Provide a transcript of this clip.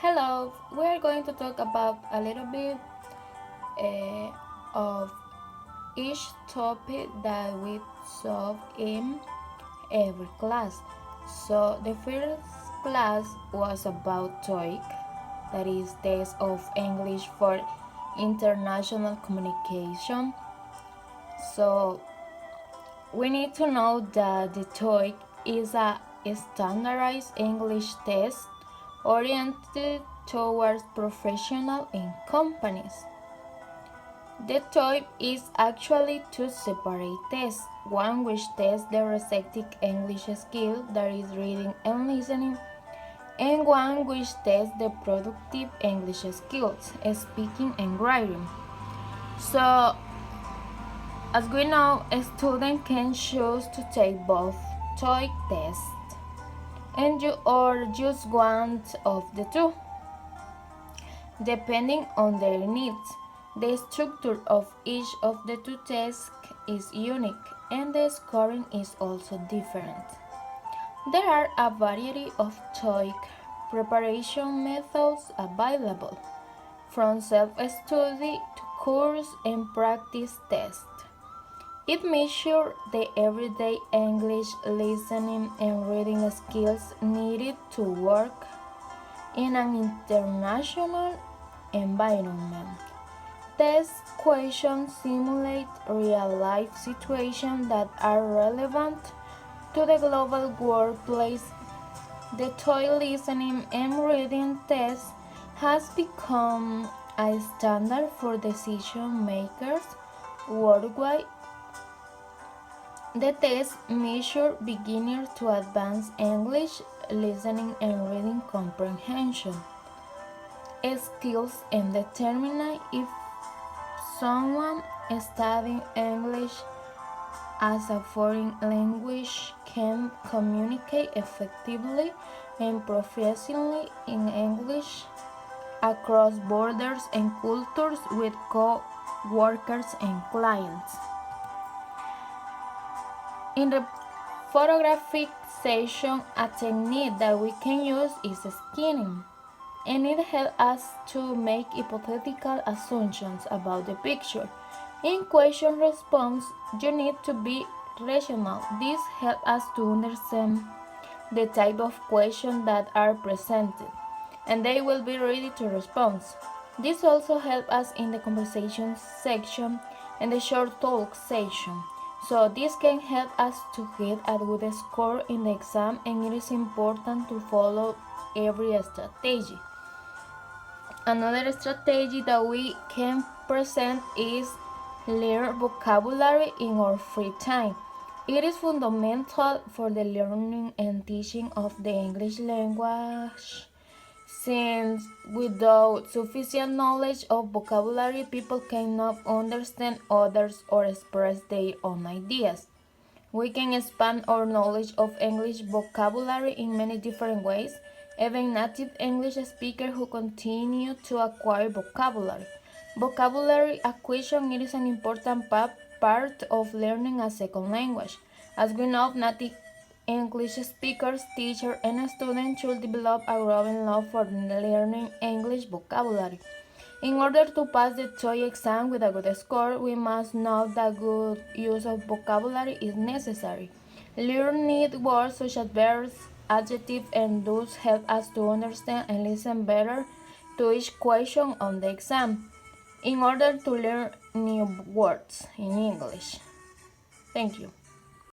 Hello, we are going to talk about a little bit of each topic that we solve in every class. So the first class was about TOEIC, that is Test of English for International Communication. So we need to know that the TOEIC is a standardized English test oriented towards professionals in companies. The TOEIC is actually two separate tests, one which tests the respective English skill, that is reading and listening, and one which tests the productive English skills, speaking and writing. So, as we know, a student can choose to take both TOEIC tests and or just one of the two, depending on their needs. The structure of each of the two tests is unique, and the scoring is also different. There are a variety of TOEIC preparation methods available, from self-study to course and practice tests. It measures the everyday English listening and reading skills needed to work in an international environment. Test questions simulate real-life situations that are relevant to the global workplace. The TOEIC listening and reading test has become a standard for decision makers worldwide. The test measures beginner to advanced English listening and reading comprehension skills and determine if someone studying English as a foreign language can communicate effectively and professionally in English across borders and cultures with co-workers and clients. In the photographic session, a technique that we can use is scanning, and it helps us to make hypothetical assumptions about the picture. In question response, you need to be rational. This helps us to understand the type of questions that are presented, and they will be ready to respond. This also helps us in the conversation section and the short talk section. So this can help us to get a good score in the exam, and it is important to follow every strategy. Another strategy that we can present is learn vocabulary in our free time. It is fundamental for the learning and teaching of the English language, since without sufficient knowledge of vocabulary, people cannot understand others or express their own ideas. We can expand our knowledge of English vocabulary in many different ways, even native English speakers who continue to acquire vocabulary. Vocabulary acquisition is an important part of learning a second language. As we know, native English speakers, teachers, and students should develop a growing love for learning English vocabulary. In order to pass the TOEIC exam with a good score, we must know that good use of vocabulary is necessary. Learn neat words such as verbs, adjectives, and thus help us to understand and listen better to each question on the exam in order to learn new words in English. Thank you.